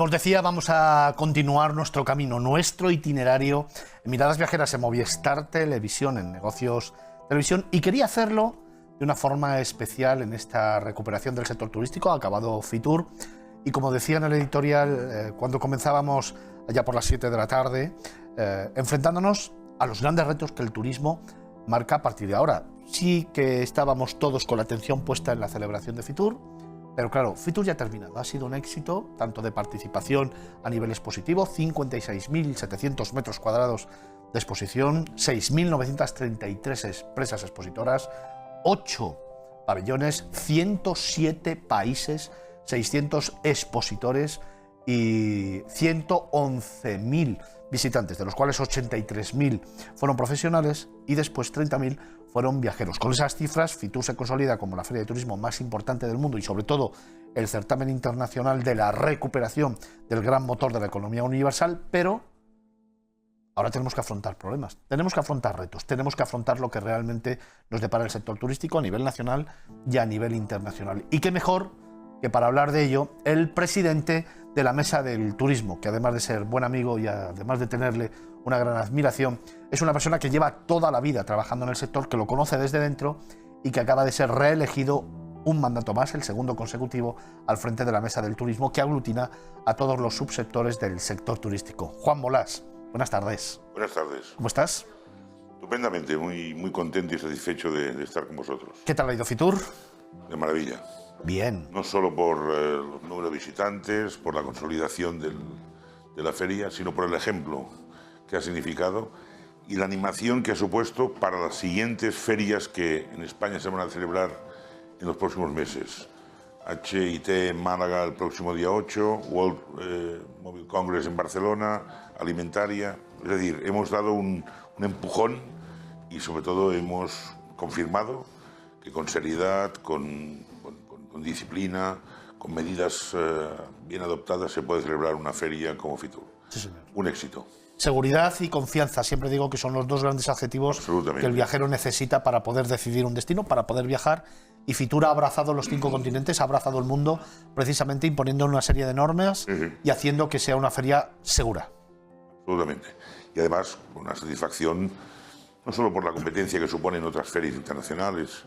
Como os decía, vamos a continuar nuestro camino, nuestro itinerario en Miradas Viajeras en Movistar Televisión, en Negocios Televisión, y quería hacerlo de una forma especial en esta recuperación del sector turístico. Ha acabado Fitur y, como decía en el editorial, cuando comenzábamos allá por las 7 de la tarde, enfrentándonos a los grandes retos que el turismo marca a partir de ahora. Sí que estábamos todos con la atención puesta en la celebración de Fitur, pero claro, Fitur ya ha terminado. Ha sido un éxito, tanto de participación a nivel expositivo, 56.700 metros cuadrados de exposición, 6.933 empresas expositoras, 8 pabellones, 107 países, 600 expositores y 111.000 visitantes, de los cuales 83.000 fueron profesionales y después 30.000 fueron viajeros. Con esas cifras, Fitur se consolida como la feria de turismo más importante del mundo y, sobre todo, el certamen internacional de la recuperación del gran motor de la economía universal, pero ahora tenemos que afrontar problemas, tenemos que afrontar retos, tenemos que afrontar lo que realmente nos depara el sector turístico a nivel nacional y a nivel internacional. Y qué mejor que para hablar de ello, el presidente de la Mesa del Turismo, que además de ser buen amigo y además de tenerle una gran admiración, es una persona que lleva toda la vida trabajando en el sector, que lo conoce desde dentro y que acaba de ser reelegido un mandato más, el segundo consecutivo, al frente de la Mesa del Turismo, que aglutina a todos los subsectores del sector turístico. Juan Bolás, buenas tardes. Buenas tardes. ¿Cómo estás? Estupendamente, muy contento y satisfecho de estar con vosotros. ¿Qué tal ha ido Fitur? De maravilla. Bien. No solo por los números de visitantes, por la consolidación de la feria, sino por el ejemplo que ha significado y la animación que ha supuesto para las siguientes ferias que en España se van a celebrar en los próximos meses. HIT en Málaga el próximo día 8, World Mobile Congress en Barcelona, Alimentaria. Es decir, hemos dado un empujón y sobre todo hemos confirmado que con seriedad, con disciplina, con medidas bien adoptadas, se puede celebrar una feria como Fitur. Sí, señor. Un éxito. Seguridad y confianza, siempre digo que son los dos grandes adjetivos que el viajero necesita para poder decidir un destino, para poder viajar. Y Fitur ha abrazado los 5 continentes, ha abrazado el mundo, precisamente imponiendo una serie de normas y haciendo que sea una feria segura. Absolutamente. Y además, una satisfacción, no solo por la competencia que suponen otras ferias internacionales,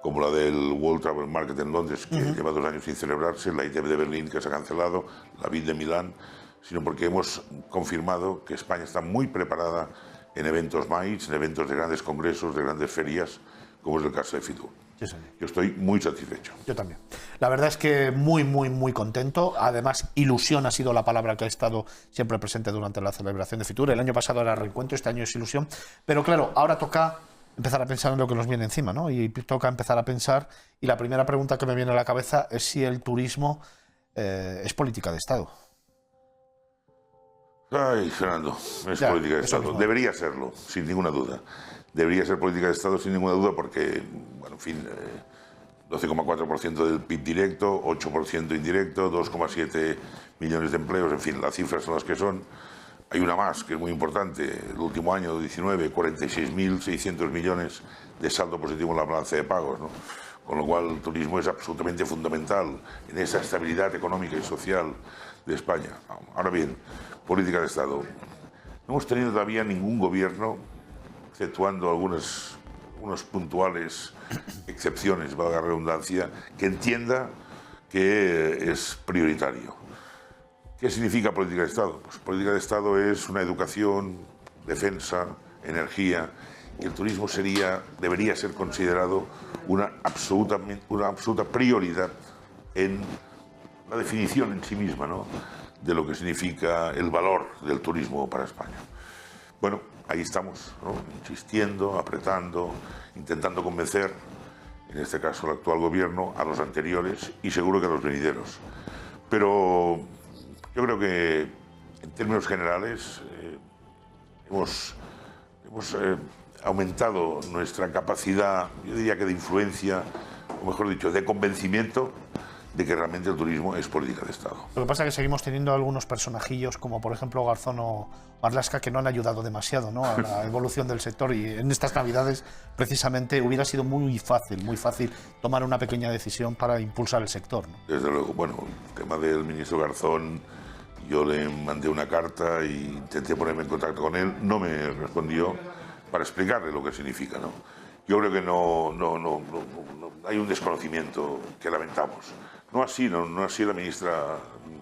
como la del World Travel Market en Londres, que lleva 2 años sin celebrarse, la ITB de Berlín, que se ha cancelado, la BIT de Milán, sino porque hemos confirmado que España está muy preparada en eventos MAIS, en eventos de grandes congresos, de grandes ferias, como es el caso de Fitur. Sí, señor. Yo estoy muy satisfecho. Yo también. La verdad es que muy contento. Además, ilusión ha sido la palabra que ha estado siempre presente durante la celebración de Fitur. El año pasado era reencuentro, este año es ilusión. Pero claro, ahora toca empezar a pensar en lo que nos viene encima, ¿no? Y toca empezar a pensar, y la primera pregunta que me viene a la cabeza es si el turismo es política de Estado. Ay, Fernando, es política de Estado. Mismo. Debería serlo, sin ninguna duda. Debería ser política de Estado sin ninguna duda porque, bueno, en fin, 12,4% del PIB directo, 8% indirecto, 2,7 millones de empleos, en fin, las cifras son las que son. Hay una más, que es muy importante, el último año, 19, 46.600 millones de saldo positivo en la balanza de pagos, ¿no? Con lo cual el turismo es absolutamente fundamental en esa estabilidad económica y social de España. Ahora bien, política de Estado. No hemos tenido todavía ningún gobierno, exceptuando unas puntuales excepciones, valga la redundancia, que entienda que es prioritario. ¿Qué significa política de Estado? Pues política de Estado es una educación, defensa, energía, y el turismo debería ser considerado una absoluta prioridad en la definición en sí misma, ¿no?, de lo que significa el valor del turismo para España. Bueno, ahí estamos, ¿no?, insistiendo, apretando, intentando convencer, en este caso al actual gobierno, a los anteriores y seguro que a los venideros. Pero yo creo que, en términos generales, hemos aumentado nuestra capacidad, yo diría que de influencia, o mejor dicho, de convencimiento de que realmente el turismo es política de Estado. Lo que pasa es que seguimos teniendo algunos personajillos, como por ejemplo Garzón o Marlaska, que no han ayudado demasiado, ¿no?, a la evolución del sector, y en estas Navidades precisamente hubiera sido muy fácil tomar una pequeña decisión para impulsar el sector, ¿no? Desde luego, bueno, el tema del ministro Garzón Yo le mandé una carta e intenté ponerme en contacto con él. No me respondió para explicarle lo que significa, ¿no? Yo creo que no hay un desconocimiento que lamentamos. No así la ministra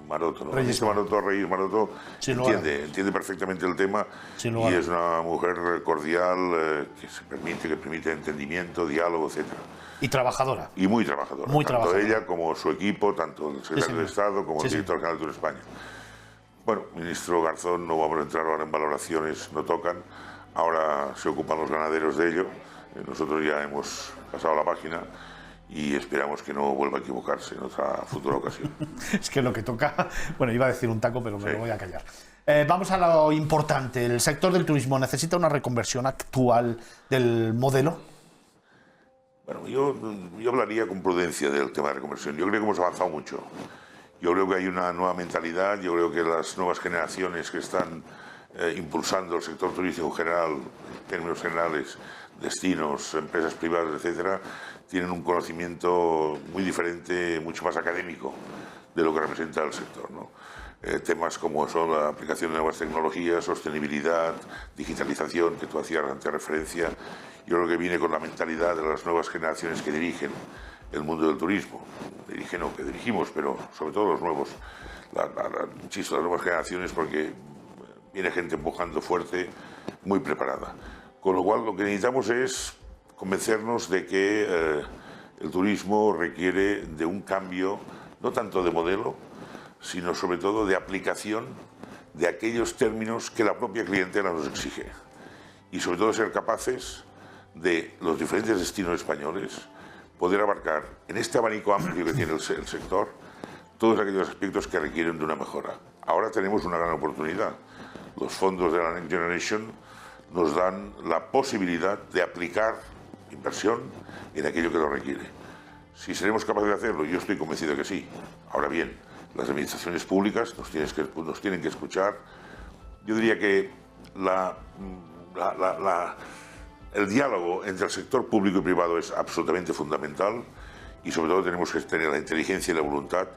Maroto, ¿no? La ministra Reyes Maroto entiende perfectamente el tema y es una mujer cordial que permite entendimiento, diálogo, etcétera. Y trabajadora. Y muy trabajadora. Muy tanto trabajadora. Ella como su equipo, tanto el secretario de Estado como el director general de Tour España. Bueno, ministro Garzón, no vamos a entrar ahora en valoraciones, no tocan. Ahora se ocupan los ganaderos de ello. Nosotros ya hemos pasado la página y esperamos que no vuelva a equivocarse en otra futura ocasión. Es que lo que toca... Bueno, iba a decir un taco, pero me lo voy a callar. Vamos a lo importante. ¿El sector del turismo necesita una reconversión actual del modelo? Bueno, yo hablaría con prudencia del tema de reconversión. Yo creo que hemos avanzado mucho. Yo creo que hay una nueva mentalidad. Yo creo que las nuevas generaciones que están impulsando el sector turístico en general, en términos generales, destinos, empresas privadas, etcétera, tienen un conocimiento muy diferente, mucho más académico de lo que representa el sector, ¿no? Temas como son la aplicación de nuevas tecnologías, sostenibilidad, digitalización, que tú hacías antes referencia, yo creo que viene con la mentalidad de las nuevas generaciones que dirigen el mundo del turismo. Dirigen o que dirigimos, pero sobre todo los nuevos, insisto, las nuevas generaciones, porque viene gente empujando fuerte, muy preparada. Con lo cual, lo que necesitamos es convencernos de que el turismo requiere de un cambio, no tanto de modelo, sino sobre todo de aplicación de aquellos términos que la propia clientela nos exige. Y sobre todo ser capaces de los diferentes destinos españoles poder abarcar en este abanico amplio que tiene el sector todos aquellos aspectos que requieren de una mejora. Ahora tenemos una gran oportunidad. Los fondos de la Next Generation nos dan la posibilidad de aplicar inversión en aquello que lo requiere. Si seremos capaces de hacerlo, yo estoy convencido que sí. Ahora bien, las administraciones públicas nos tienen que escuchar. Yo diría que el diálogo entre el sector público y privado es absolutamente fundamental y sobre todo tenemos que tener la inteligencia y la voluntad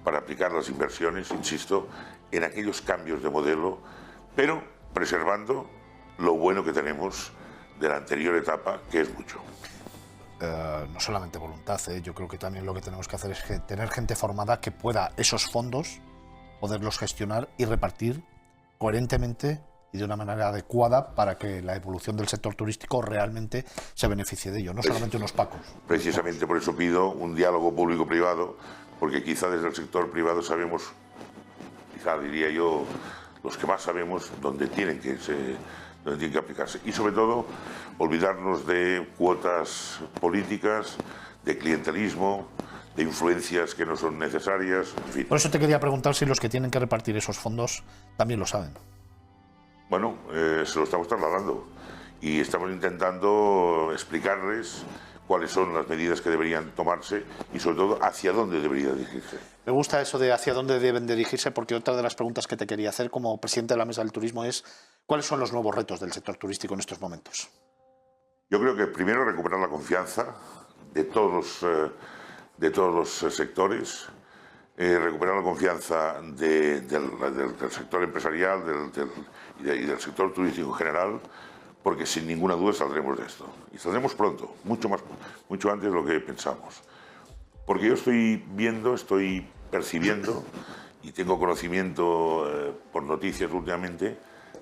para aplicar las inversiones, insisto, en aquellos cambios de modelo, pero preservando lo bueno que tenemos de la anterior etapa, que es mucho. No solamente voluntad, yo creo que también lo que tenemos que hacer es tener gente formada que pueda esos fondos, poderlos gestionar y repartir coherentemente y de una manera adecuada para que la evolución del sector turístico realmente se beneficie de ello, no solamente unos pocos. Precisamente por eso pido un diálogo público-privado, porque quizá desde el sector privado sabemos, quizá diría yo, los que más sabemos dónde tienen que aplicarse. Y sobre todo, olvidarnos de cuotas políticas, de clientelismo, de influencias que no son necesarias, en fin. Por eso te quería preguntar si los que tienen que repartir esos fondos también lo saben. Bueno, se lo estamos trasladando y estamos intentando explicarles cuáles son las medidas que deberían tomarse y sobre todo hacia dónde debería dirigirse. Me gusta eso de hacia dónde deben dirigirse, porque otra de las preguntas que te quería hacer como presidente de la Mesa del Turismo es ¿cuáles son los nuevos retos del sector turístico en estos momentos? Yo creo que primero recuperar la confianza de todos los sectores, recuperar la confianza del sector empresarial y del sector turístico en general, porque sin ninguna duda saldremos de esto. Y saldremos pronto, mucho antes de lo que pensamos. Porque yo estoy viendo, estoy percibiendo y tengo conocimiento por noticias últimamente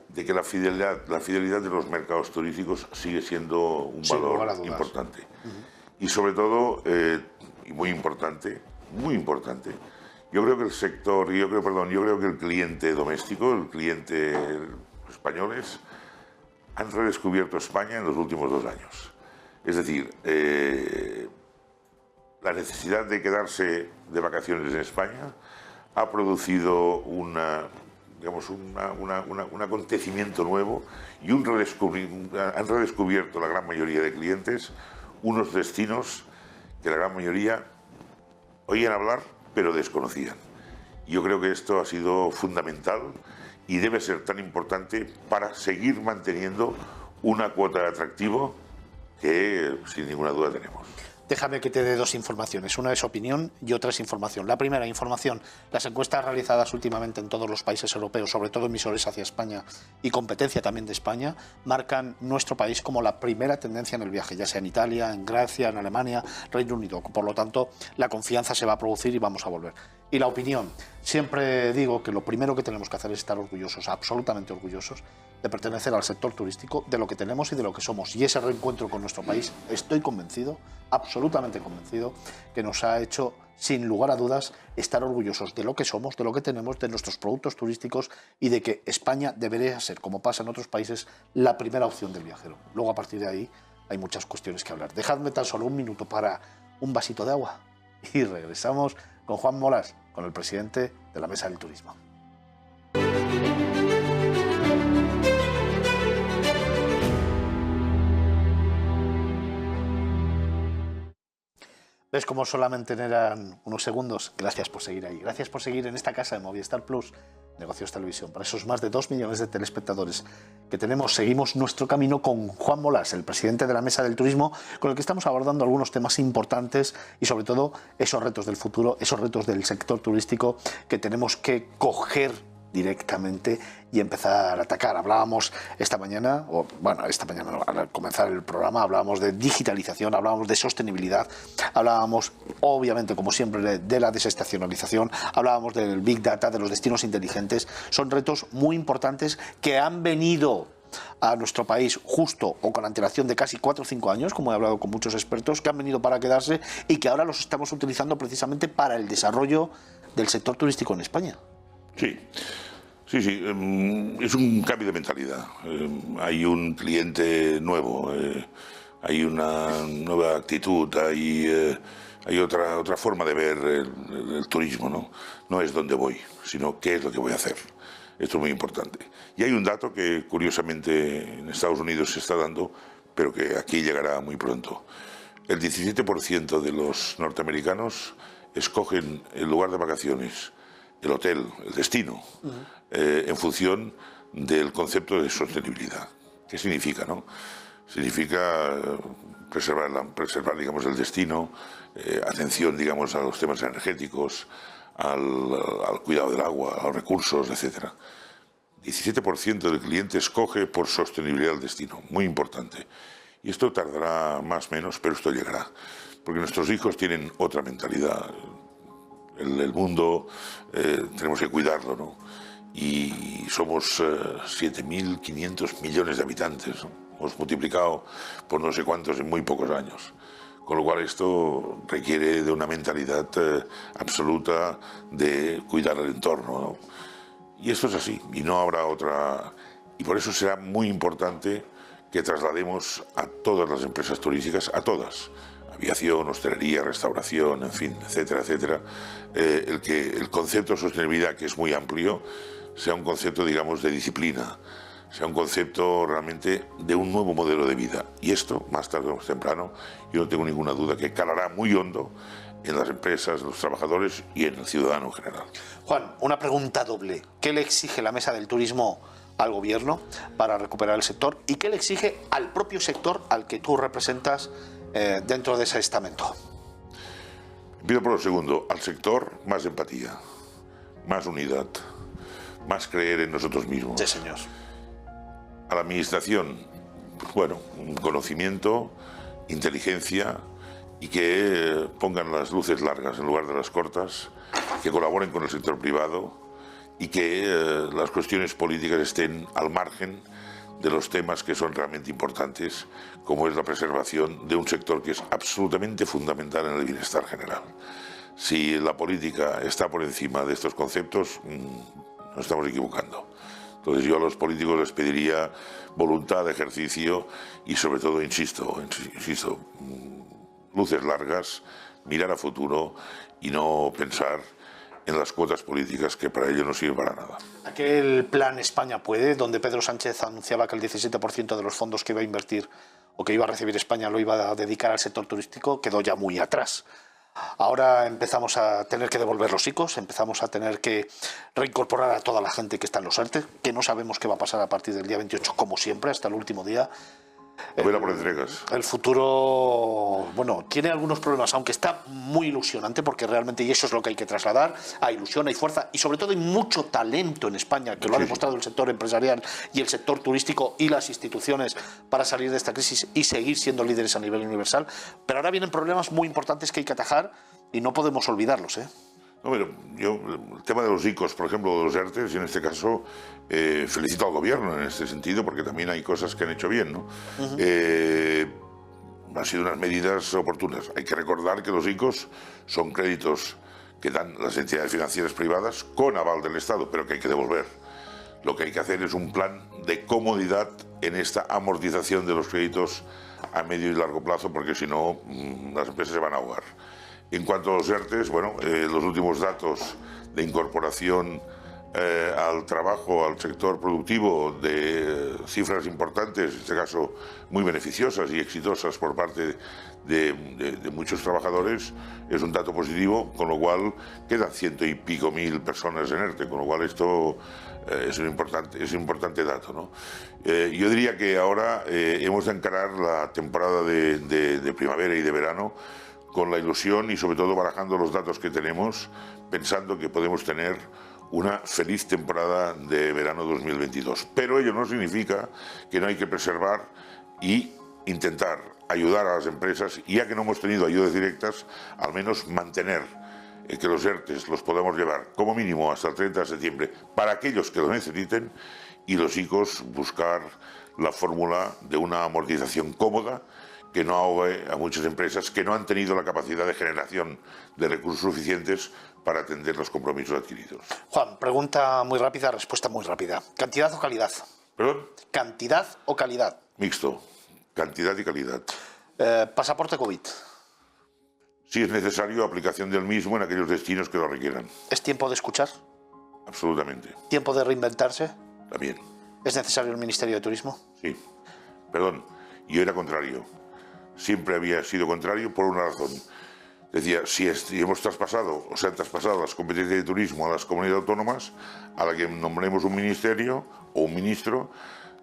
de que la fidelidad de los mercados turísticos sigue siendo un valor importante. Y sobre todo, y muy importante, yo creo que el cliente doméstico, el cliente españoles, han redescubierto España en los últimos 2 años. Es decir, la necesidad de quedarse de vacaciones en España ha producido un acontecimiento nuevo y han redescubierto la gran mayoría de clientes unos destinos que la gran mayoría oían hablar pero desconocían. Yo creo que esto ha sido fundamental y debe ser tan importante para seguir manteniendo una cuota de atractivo que sin ninguna duda tenemos. Déjame que te dé dos informaciones. Una es opinión y otra es información. La primera, información. Las encuestas realizadas últimamente en todos los países europeos, sobre todo emisores hacia España y competencia también de España, marcan nuestro país como la primera tendencia en el viaje, ya sea en Italia, en Grecia, en Alemania, Reino Unido. Por lo tanto, la confianza se va a producir y vamos a volver. Y la opinión. Siempre digo que lo primero que tenemos que hacer es estar orgullosos, absolutamente orgullosos, de pertenecer al sector turístico, de lo que tenemos y de lo que somos. Y ese reencuentro con nuestro país, estoy convencido, absolutamente convencido, que nos ha hecho, sin lugar a dudas, estar orgullosos de lo que somos, de lo que tenemos, de nuestros productos turísticos y de que España debería ser, como pasa en otros países, la primera opción del viajero. Luego, a partir de ahí, hay muchas cuestiones que hablar. Dejadme tan solo un minuto para un vasito de agua y regresamos con Juan Molas, con el presidente de la Mesa del Turismo. ¿Ves cómo solamente eran unos segundos? Gracias por seguir ahí. Gracias por seguir en esta casa de Movistar Plus, Negocios Televisión. Para esos más de 2 millones de telespectadores que tenemos, seguimos nuestro camino con Juan Molas, el presidente de la Mesa del Turismo, con el que estamos abordando algunos temas importantes y sobre todo esos retos del futuro, esos retos del sector turístico que tenemos que coger directamente y empezar a atacar. Hablábamos esta mañana, al comenzar el programa, hablábamos de digitalización, hablábamos de sostenibilidad, hablábamos, obviamente, como siempre, de la desestacionalización, hablábamos del Big Data, de los destinos inteligentes. Son retos muy importantes que han venido a nuestro país justo o con antelación de casi 4 o 5 años, como he hablado con muchos expertos, que han venido para quedarse y que ahora los estamos utilizando precisamente para el desarrollo del sector turístico en España. Sí, es un cambio de mentalidad. Hay un cliente nuevo, hay una nueva actitud, hay otra forma de ver el turismo, ¿no? No es dónde voy, sino qué es lo que voy a hacer. Esto es muy importante. Y hay un dato que curiosamente en Estados Unidos se está dando, pero que aquí llegará muy pronto. El 17% de los norteamericanos escogen el lugar de vacaciones, el hotel, el destino, en función del concepto de sostenibilidad. ¿Qué significa, no? Significa preservar digamos, el destino, atención, digamos, a los temas energéticos, al cuidado del agua, a los recursos, etc. 17% del cliente escoge por sostenibilidad el destino, muy importante. Y esto tardará más o menos, pero esto llegará, porque nuestros hijos tienen otra mentalidad. El mundo tenemos que cuidarlo, ¿no? Y somos 7.500 millones de habitantes, ¿no? Hemos multiplicado por no sé cuántos en muy pocos años. Con lo cual esto requiere de una mentalidad absoluta de cuidar el entorno, ¿no? Y esto es así, y no habrá otra. Y por eso será muy importante que traslademos a todas las empresas turísticas, a todas, aviación, hostelería, restauración, en fin, etcétera, etcétera, el concepto de sostenibilidad, que es muy amplio, sea un concepto, digamos, de disciplina, sea un concepto realmente de un nuevo modelo de vida. Y esto, más tarde o más temprano, yo no tengo ninguna duda que calará muy hondo en las empresas, los trabajadores y en el ciudadano en general. Juan, una pregunta doble. ¿Qué le exige la Mesa del Turismo al Gobierno para recuperar el sector? ¿Y qué le exige al propio sector al que tú representas dentro de ese estamento? Pido por lo segundo, al sector más empatía, más unidad, más creer en nosotros mismos. Sí, señor. A la administración, bueno, un conocimiento, inteligencia y que pongan las luces largas en lugar de las cortas, que colaboren con el sector privado y que las cuestiones políticas estén al margen de los temas que son realmente importantes, como es la preservación de un sector que es absolutamente fundamental en el bienestar general. Si la política está por encima de estos conceptos, nos estamos equivocando. Entonces yo a los políticos les pediría voluntad de ejercicio y sobre todo, insisto, luces largas, mirar a futuro y no pensar en las cuotas políticas que para ello no sirven para nada. Aquel plan España Puede, donde Pedro Sánchez anunciaba que el 17% de los fondos que iba a invertir o que iba a recibir España lo iba a dedicar al sector turístico, quedó ya muy atrás. Ahora empezamos a tener que devolver los ICOs, empezamos a tener que reincorporar a toda la gente que está en los ERTE, que no sabemos qué va a pasar a partir del día 28, como siempre, hasta el último día. Vela por entregas. El futuro, bueno, tiene algunos problemas, aunque está muy ilusionante, porque realmente, y eso es lo que hay que trasladar, hay ilusión, hay fuerza, y sobre todo hay mucho talento en España, que lo ha demostrado el sector empresarial y el sector turístico y las instituciones para salir de esta crisis y seguir siendo líderes a nivel universal. Pero ahora vienen problemas muy importantes que hay que atajar y no podemos olvidarlos, ¿eh? No, pero yo, el tema de los ICOs, por ejemplo, de los ERTEs, y en este caso felicito al gobierno en este sentido, porque también hay cosas que han hecho bien, ¿no? Han sido unas medidas oportunas. Hay que recordar que los ICOs son créditos que dan las entidades financieras privadas con aval del Estado, pero que hay que devolver. Lo que hay que hacer es un plan de comodidad en esta amortización de los créditos a medio y largo plazo, porque si no, las empresas se van a ahogar. En cuanto a los ERTEs, bueno, los últimos datos de incorporación al trabajo, al sector productivo, de cifras importantes, en este caso muy beneficiosas y exitosas por parte de muchos trabajadores, es un dato positivo, con lo cual quedan 100 y pico mil personas en ERTE, con lo cual esto es un importante dato, ¿no? Yo diría que ahora hemos de encarar la temporada de primavera y de verano con la ilusión y sobre todo barajando los datos que tenemos, pensando que podemos tener una feliz temporada de verano 2022. Pero ello no significa que no hay que preservar y intentar ayudar a las empresas, y ya que no hemos tenido ayudas directas, al menos mantener que los ERTEs los podamos llevar como mínimo hasta el 30 de septiembre para aquellos que lo necesiten, y los ICOs buscar la fórmula de una amortización cómoda que no ahogue a muchas empresas que no han tenido la capacidad de generación de recursos suficientes para atender los compromisos adquiridos. Juan, pregunta muy rápida, respuesta muy rápida. ¿Cantidad o calidad? ¿Perdón? ¿Cantidad o calidad? Mixto. Cantidad y calidad. Pasaporte COVID. Si es necesario, aplicación del mismo en aquellos destinos que lo requieran. ¿Es tiempo de escuchar? Absolutamente. ¿Tiempo de reinventarse? También. ¿Es necesario el Ministerio de Turismo? Sí. Perdón, yo era contrario. Siempre había sido contrario por una razón. Decía, si hemos traspasado, o se han traspasado las competencias de turismo a las comunidades autónomas, a la que nombremos un ministerio o un ministro,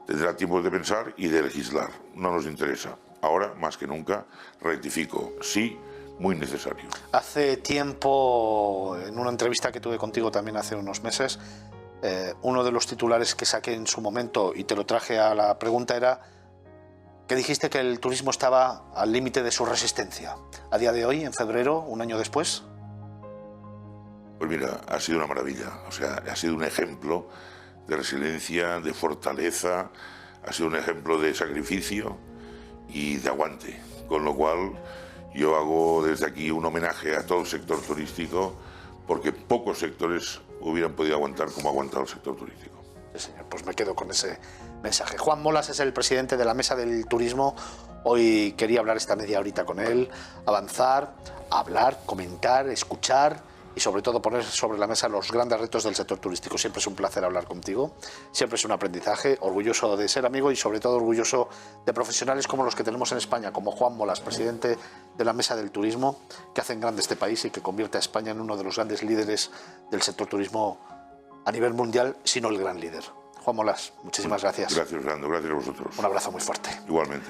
tendrá tiempo de pensar y de legislar. No nos interesa. Ahora, más que nunca, rectifico. Sí, muy necesario. Hace tiempo, en una entrevista que tuve contigo también hace unos meses, uno de los titulares que saqué en su momento, y te lo traje a la pregunta, era que dijiste que el turismo estaba al límite de su resistencia. A día de hoy, en febrero, un año después. Pues mira, ha sido una maravilla. O sea, ha sido un ejemplo de resiliencia, de fortaleza, ha sido un ejemplo de sacrificio y de aguante. Con lo cual, yo hago desde aquí un homenaje a todo el sector turístico, porque pocos sectores hubieran podido aguantar como ha aguantado el sector turístico. Sí, señor, pues me quedo con ese mensaje. Juan Molas es el presidente de la Mesa del Turismo. Hoy quería hablar esta media horita con él, avanzar, hablar, comentar, escuchar y sobre todo poner sobre la mesa los grandes retos del sector turístico. Siempre es un placer hablar contigo, siempre es un aprendizaje, orgulloso de ser amigo y sobre todo orgulloso de profesionales como los que tenemos en España, como Juan Molas, presidente de la Mesa del Turismo, que hacen grande este país y que convierte a España en uno de los grandes líderes del sector turismo a nivel mundial, si no el gran líder. Juan Molas, muchísimas gracias. Gracias, Fernando. Gracias a vosotros. Un abrazo muy fuerte. Igualmente.